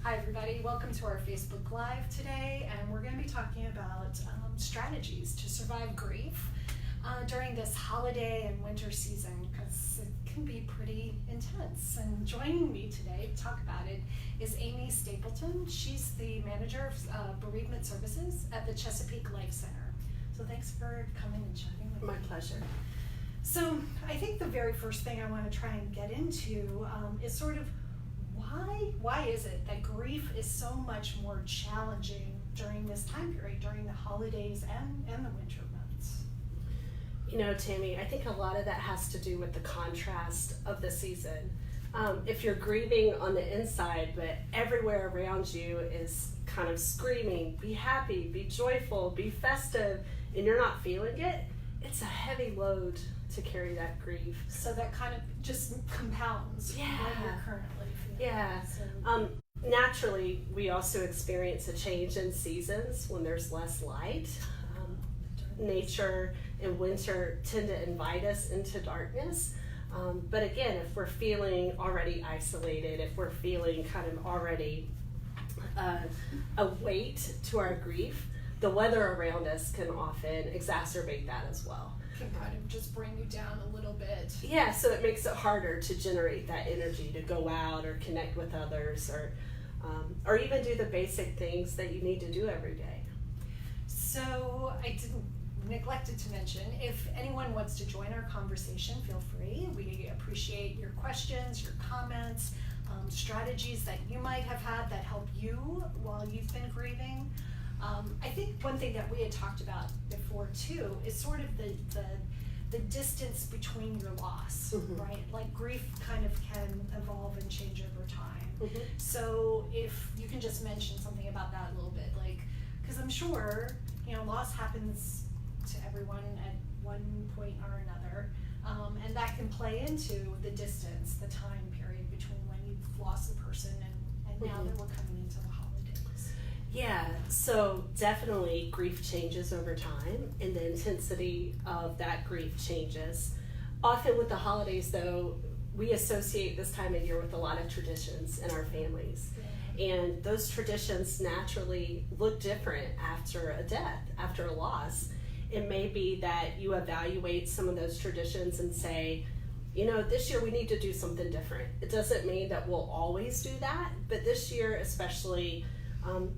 Hi everybody, welcome to our Facebook Live today, and we're going to be talking about strategies to survive grief during this holiday and winter season, because it can be pretty intense. And joining me today to talk about it is Amy Stapleton. She's the manager of Bereavement Services at the Chesapeake Life Center. So thanks for coming and chatting with me. My pleasure. So I think the very first thing I want to try and get into is sort of why is it that grief is so much more challenging during this time period, during the holidays and the winter months? You know, Tammy, I think a lot of that has to do with the contrast of the season. If you're grieving on the inside, but everywhere around you is kind of screaming, be happy, be joyful, be festive, and you're not feeling it, it's a heavy load to carry that grief. So that kind of just compounds what you're currently feeling. Yeah. So, naturally, we also experience a change in seasons when there's less light. Nature and winter tend to invite us into darkness. But again, if we're feeling already isolated, if we're feeling kind of already a weight to our grief, the weather around us can often exacerbate that as well. Can kind of just bring you down a little bit. Yeah, so it makes it harder to generate that energy to go out or connect with others or even do the basic things that you need to do every day. So I neglected to mention, if anyone wants to join our conversation, feel free. We appreciate your questions, your comments, strategies that you might have had that help you while you've been grieving. I think one thing that we had talked about before too is sort of the distance between your loss, right? Like grief kind of can evolve and change over time. So if you can just mention something about that a little bit, like, because I'm sure, loss happens to everyone at one point or another, and that can play into the distance, the time period between when you've lost a person and now that we're coming into the holidays. Yeah, so definitely grief changes over time, and the intensity of that grief changes. Often with the holidays, though, we associate this time of year with a lot of traditions in our families. And those traditions naturally look different after a death, after a loss. It may be that you evaluate some of those traditions and say, this year we need to do something different. It doesn't mean that we'll always do that, but this year especially,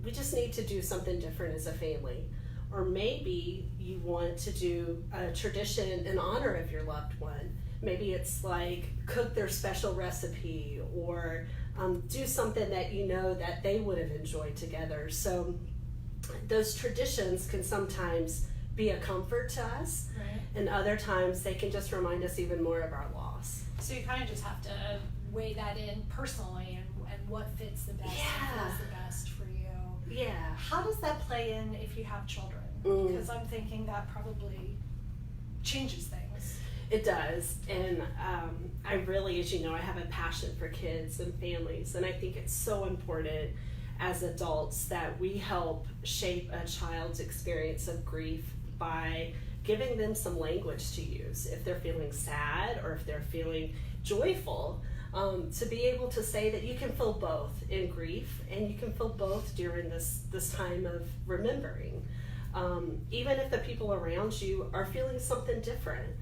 we just need to do something different as a family. Or maybe you want to do a tradition in honor of your loved one. Maybe it's like cook their special recipe or do something that that they would have enjoyed together. So those traditions can sometimes be a comfort to us, right. And other times they can just remind us even more of our loss. So you kind of just have to weigh that in personally and what fits the best and feels the best for you. Yeah. How does that play in if you have children? Because I'm thinking that probably changes things. It does, and I really, as you know, I have a passion for kids and families, and I think it's so important as adults that we help shape a child's experience of grief by giving them some language to use. If they're feeling sad or if they're feeling joyful, to be able to say that you can feel both in grief and you can feel both during this time of remembering. Even if the people around you are feeling something different.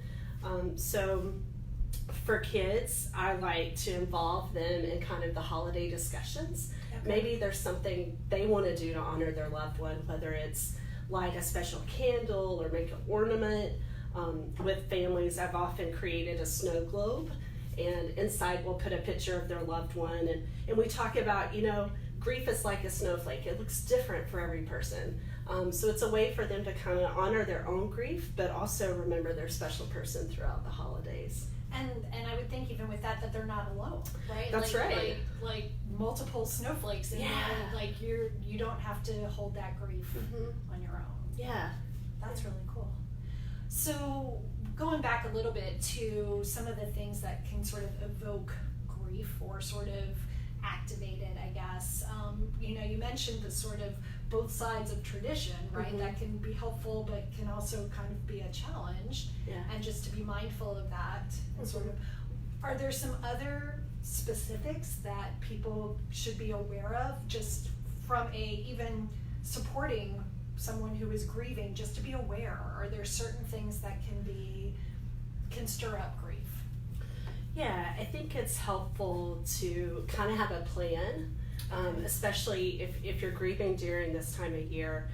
So for kids, I like to involve them in kind of the holiday discussions. Okay. Maybe there's something they want to do to honor their loved one, whether it's light a special candle or make an ornament. With families, I've often created a snow globe, and inside we'll put a picture of their loved one. And we talk about, grief is like a snowflake. It looks different for every person. So it's a way for them to kind of honor their own grief, but also remember their special person throughout the holidays. And I would think even with that they're not alone, right? That's right. Like multiple snowflakes, and you don't have to hold that grief on your own. Yeah, that's really cool. So going back a little bit to some of the things that can sort of evoke grief or sort of activate it, I guess. You mentioned the sort of both sides of tradition, right? That can be helpful, but can also kind of be a challenge. Yeah. And just to be mindful of that, and sort of, are there some other specifics that people should be aware of, just from even supporting someone who is grieving, just to be aware? Are there certain things that can stir up grief? Yeah, I think it's helpful to kind of have a plan, especially if you're grieving during this time of year.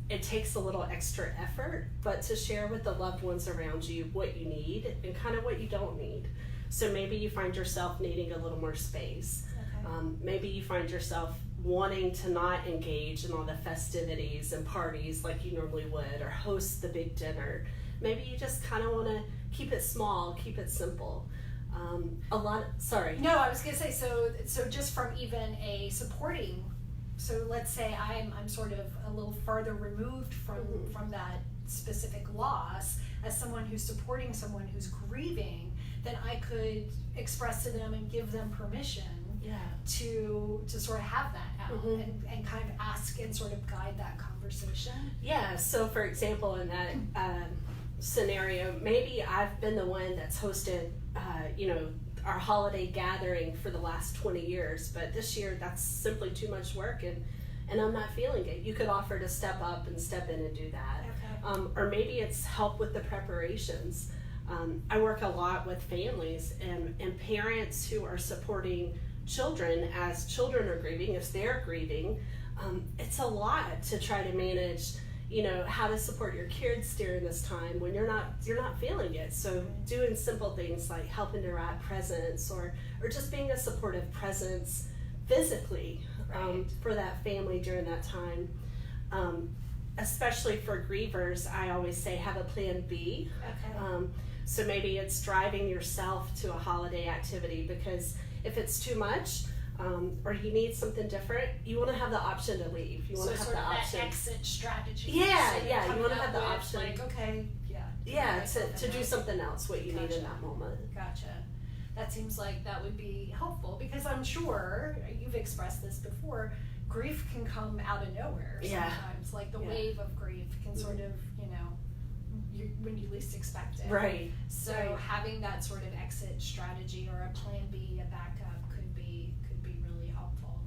It takes a little extra effort, but to share with the loved ones around you what you need and kind of what you don't need. So maybe you find yourself needing a little more space. Okay. Maybe you find yourself wanting to not engage in all the festivities and parties like you normally would, or host the big dinner. Maybe you just kind of want to keep it small, keep it simple. Sorry. No, I was gonna say, so just from even a supporting, so let's say I'm sort of a little farther removed from that specific loss, as someone who's supporting someone who's grieving, then I could express to them and give them permission to sort of have that out, and kind of ask and sort of guide that conversation. Yeah, so for example, in that scenario, maybe I've been the one that's hosted our holiday gathering for the last 20 years, but this year that's simply too much work, and I'm not feeling it. You could offer to step up and step in and do that. Okay. Or maybe it's help with the preparations. I work a lot with families and parents who are supporting children as children are grieving, if they're grieving. It's a lot to try to manage, how to support your kids during this time when you're not feeling it. So doing simple things like helping to wrap presents, or just being a supportive presence physically for that family during that time. Especially for grievers, I always say have a plan B. Okay. So maybe it's driving yourself to a holiday activity, because if it's too much, or you need something different, you want to have the option to leave. You want to have the option. That exit strategy. Yeah, So yeah. You want to coming have the up with, option. like, okay, yeah. Yeah, to do something else, what you need in that moment. Gotcha. That seems like that would be helpful, because I'm sure you've expressed this before. Grief can come out of nowhere sometimes. Like the wave of grief can sort of, when you least expect it. Right. So having that sort of exit strategy or a plan B, a backup, could be really helpful.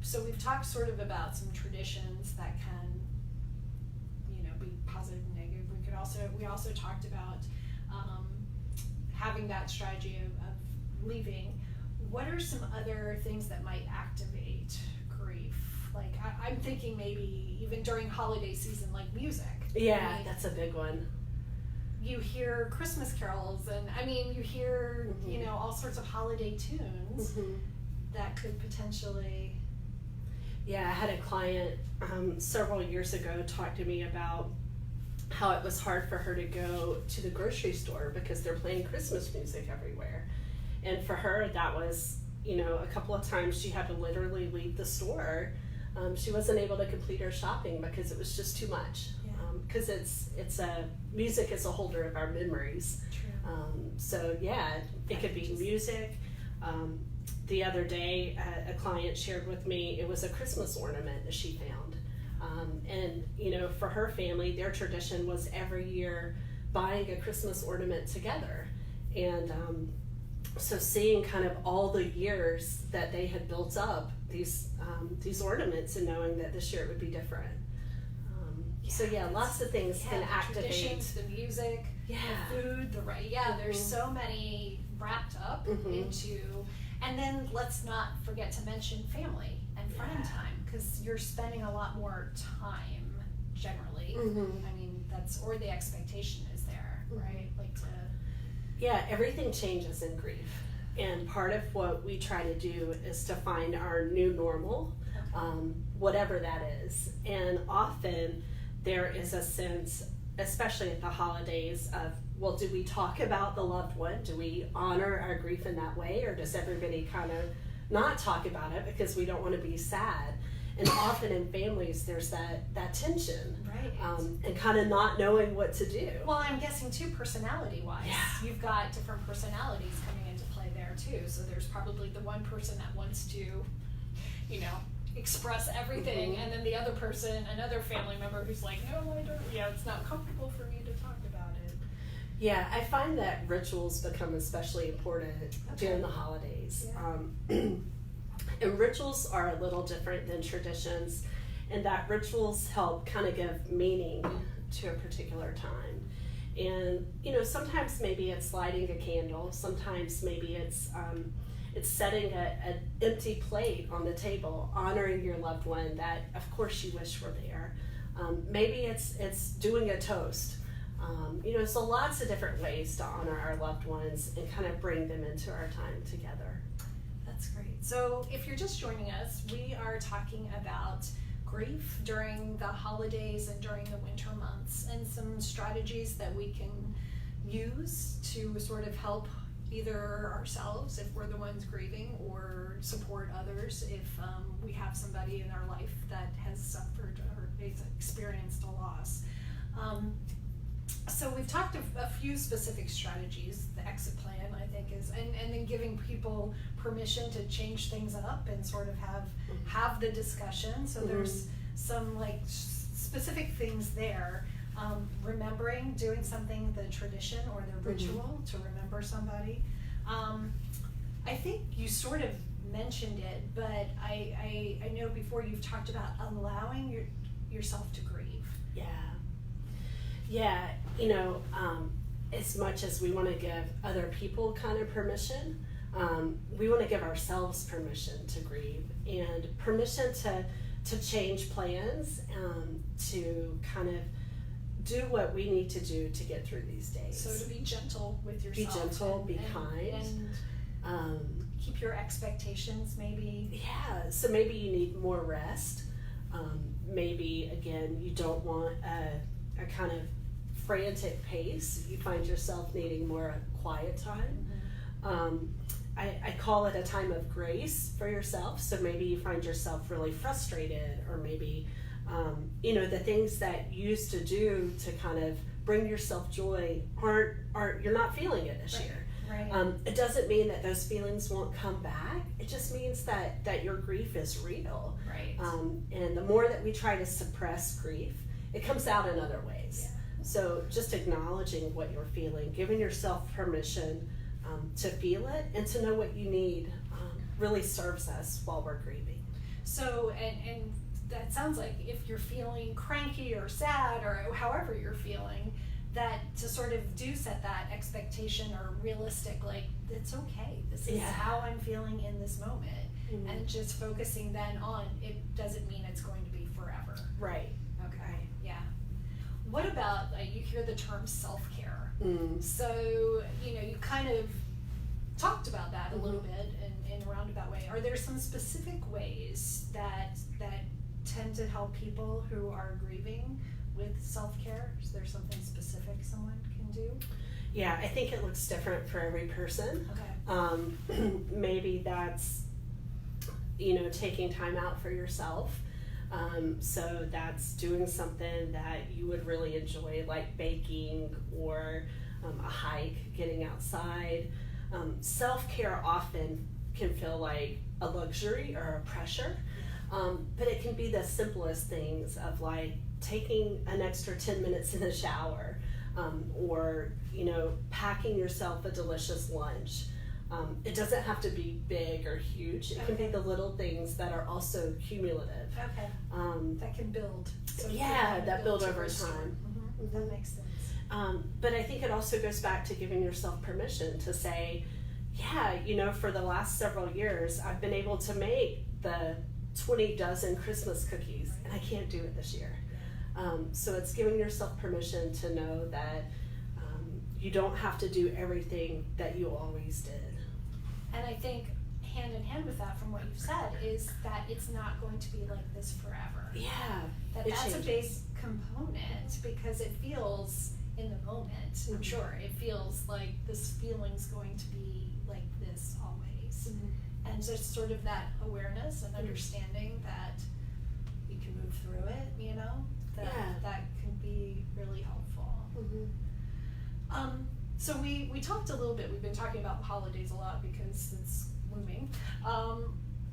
So we've talked sort of about some traditions that can, be positive and negative. We also talked about having that strategy of leaving. What are some other things that might activate grief? Like I'm thinking maybe even during holiday season, like music. Yeah, that's a big one. You hear Christmas carols, and you hear, all sorts of holiday tunes that could potentially. Yeah, I had a client several years ago talk to me about how it was hard for her to go to the grocery store because they're playing Christmas music everywhere. And for her, that was, a couple of times she had to literally leave the store. She wasn't able to complete her shopping because it was just too much. Because music is a holder of our memories. True. So yeah, it could be music. The other day, a client shared with me, it was a Christmas ornament that she found. And for her family, their tradition was every year buying a Christmas ornament together. And so seeing kind of all the years that they had built up these ornaments, and knowing that this year it would be different. So lots of things can activate. Traditions, the music, the food, there's so many wrapped up into, and then let's not forget to mention family and friend time, because you're spending a lot more time generally. Or the expectation is there, right? Everything changes in grief, and part of what we try to do is to find our new normal, whatever that is. And often there is a sense, especially at the holidays, of, well, do we talk about the loved one? Do we honor our grief in that way? Or does everybody kind of not talk about it because we don't want to be sad? And often in families, there's that tension. Right. And kind of not knowing what to do. Well, I'm guessing too, personality-wise, you've got different personalities coming into play there too. So there's probably the one person that wants to, express everything, and then the other person, another family member who's like, no, I don't, it's not comfortable for me to talk about it. Yeah, I find that rituals become especially important during the holidays. Yeah. And rituals are a little different than traditions, and that rituals help kind of give meaning to a particular time. And sometimes maybe it's lighting a candle, sometimes maybe it's setting an empty plate on the table, honoring your loved one that of course you wish were there. Maybe it's doing a toast. So lots of different ways to honor our loved ones and kind of bring them into our time together. That's great. So if you're just joining us, we are talking about grief during the holidays and during the winter months, and some strategies that we can use to sort of help either ourselves if we're the ones grieving, or support others if we have somebody in our life that has suffered or has experienced a loss. So we've talked a few specific strategies. The exit plan, I think, is, and then giving people permission to change things up and sort of have the discussion. So there's some specific things there. Remembering, doing something, the tradition or the ritual to remember somebody. I think you sort of mentioned it, but I know before you've talked about allowing yourself to grieve. Yeah, as much as we want to give other people kind of permission, we want to give ourselves permission to grieve, and permission to change plans, to kind of do what we need to do to get through these days. So to be gentle with yourself. Be gentle, be kind. And keep your expectations maybe. Yeah, so maybe you need more rest. Maybe, again, you don't want a kind of frantic pace. You find yourself needing more quiet time. I call it a time of grace for yourself. So maybe you find yourself really frustrated, or maybe the things that you used to do to kind of bring yourself joy aren't you're not feeling it this year. Right. It doesn't mean that those feelings won't come back. It just means that your grief is real. Right. And the more that we try to suppress grief, it comes out in other ways. Yeah. So just acknowledging what you're feeling, giving yourself permission to feel it and to know what you need really serves us while we're grieving. So, and that sounds like if you're feeling cranky or sad or however you're feeling, that to sort of do set that expectation or realistic, like, it's okay. This is how I'm feeling in this moment. And just focusing then on, it doesn't mean it's going to be forever. Right. Okay. Yeah. What about, you hear the term self-care. So, you kind of talked about that a little bit in a roundabout way. Are there some specific ways that tend to help people who are grieving with self-care? Is there something specific someone can do? Yeah, I think it looks different for every person. Okay. Maybe that's, taking time out for yourself. So that's doing something that you would really enjoy, like baking or a hike, getting outside. Self-care often can feel like a luxury or a pressure, but it can be the simplest things of like taking an extra 10 minutes in the shower, or packing yourself a delicious lunch. It doesn't have to be big or huge. It can be the little things that are also cumulative. Okay. That can build. So that build over time. That makes sense. But I think it also goes back to giving yourself permission to say, for the last several years, I've been able to make the 20 dozen Christmas cookies, and I can't do it this year. So it's giving yourself permission to know that you don't have to do everything that you always did. And I think hand in hand with that, from what you've said, is that it's not going to be like this forever. Yeah. That's a base component, because it feels in the moment, I'm sure, it feels like this feeling's going to be like this always. And just sort of that awareness and understanding that you can move through it, that can be really helpful. So we talked a little bit, we've been talking about holidays a lot because it's looming.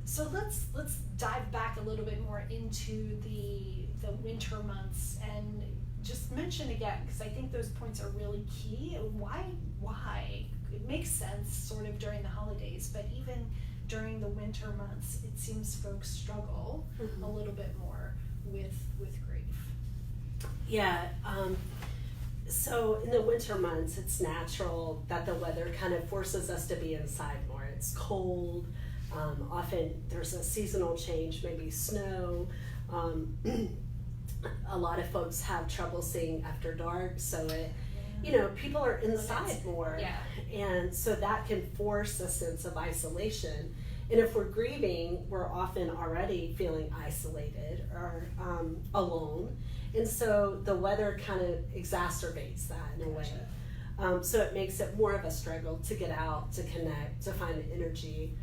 So let's dive back a little bit more into the winter months, and just mention again, because I think those points are really key. Why? It makes sense sort of during the holidays, but even during the winter months, it seems folks struggle a little bit more with grief. Yeah, so in the winter months, it's natural that the weather kind of forces us to be inside more. It's cold, often there's a seasonal change, maybe snow. A lot of folks have trouble seeing after dark, so people are inside more. Yeah. And so that can force a sense of isolation. And if we're grieving, we're often already feeling isolated or alone. And so the weather kind of exacerbates that in a way. So it makes it more of a struggle to get out, to connect, to find the energy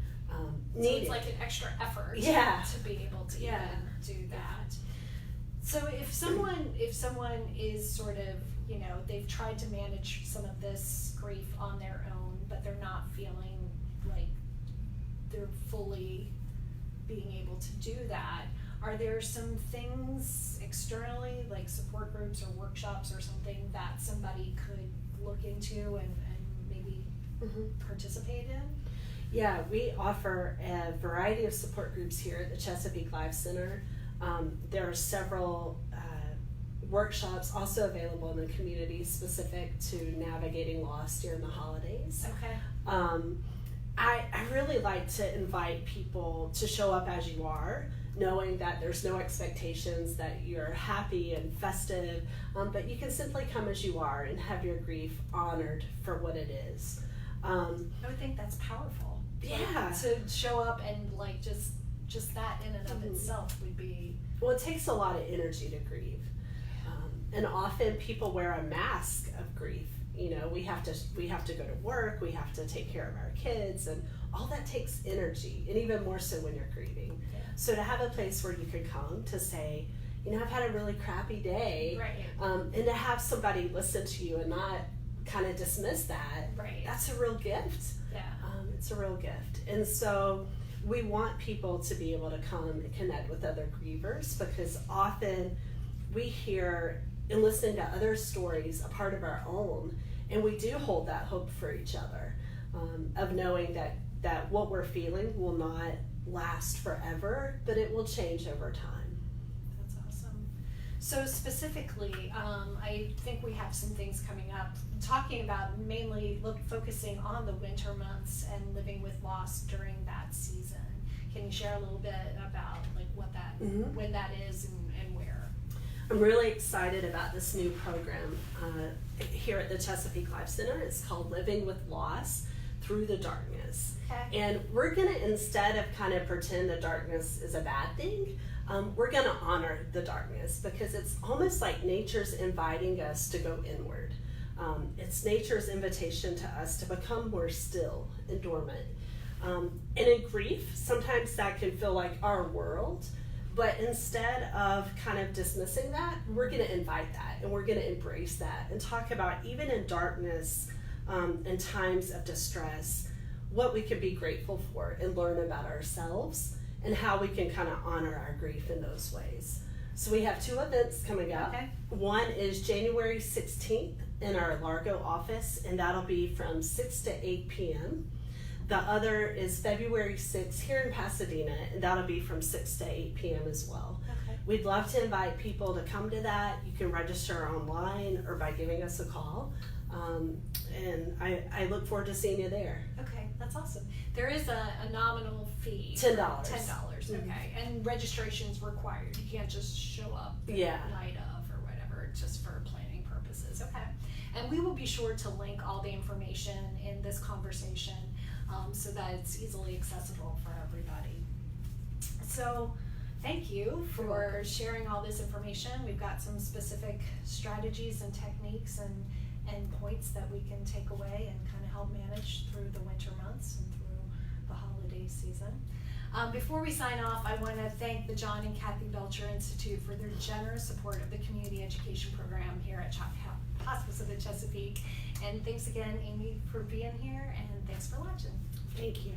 needed. So it's like an extra effort to be able to even do that. So if someone is sort of, they've tried to manage some of this grief on their own, but they're not feeling like they're fully being able to do that, are there some things externally, like support groups or workshops or something that somebody could look into and maybe participate in? Yeah, we offer a variety of support groups here at the Chesapeake Life Center. There are several workshops also available in the community specific to navigating loss during the holidays. Okay. I really like to invite people to show up as you are, knowing that there's no expectations that you're happy and festive, but you can simply come as you are and have your grief honored for what it is. I would think that's powerful. Yeah. To show up and like just that in and of itself would be. Well, it takes a lot of energy to grieve, and often people wear a mask of grief. We have to go to work, we have to take care of our kids, and all that takes energy, and even more so when you're grieving. Yeah. So to have a place where you could come to say, I've had a really crappy day, right. And to have somebody listen to you and not kind of dismiss that, right. That's a real gift. Yeah. It's a real gift. And so we want people to be able to come and connect with other grievers, because often we hear and listen to other stories, a part of our own, and we do hold that hope for each other, of knowing that what we're feeling will not last forever, but it will change over time. That's awesome. So specifically, I think we have some things coming up, talking about mainly focusing on the winter months and living with loss during that season. Can you share a little bit about like what that, when that is and where? I'm really excited about this new program here at the Chesapeake Life Center. It's called Living with Loss Through the Darkness. Okay. And we're going to, instead of kind of pretend the darkness is a bad thing, we're going to honor the darkness, because it's almost like nature's inviting us to go inward. It's nature's invitation to us to become more still and dormant. And in grief, sometimes that can feel like our world. But instead of kind of dismissing that, we're going to invite that, and we're going to embrace that and talk about, even in darkness, in times of distress, what we can be grateful for and learn about ourselves, and how we can kind of honor our grief in those ways. So we have 2 events coming up. Okay. One is January 16th in our Largo office, and that'll be from 6 to 8 p.m. The other is February 6th here in Pasadena, and that'll be from 6 to 8 p.m. as well. Okay. We'd love to invite people to come to that. You can register online or by giving us a call. And I look forward to seeing you there. Okay, that's awesome. There is a nominal fee. $10. $10, okay. And registration's required. You can't just show up the night of or whatever, just for planning purposes. Okay. And we will be sure to link all the information in this conversation, so that it's easily accessible for everybody. So thank you for sharing all this information. We've got some specific strategies and techniques and points that we can take away and kind of help manage through the winter months and through the holiday season. Before we sign off, I want to thank the John and Kathy Belcher Institute for their generous support of the community education program here at Hospice of the Chesapeake. And thanks again, Amy, for being here, and thanks for watching. Thank you.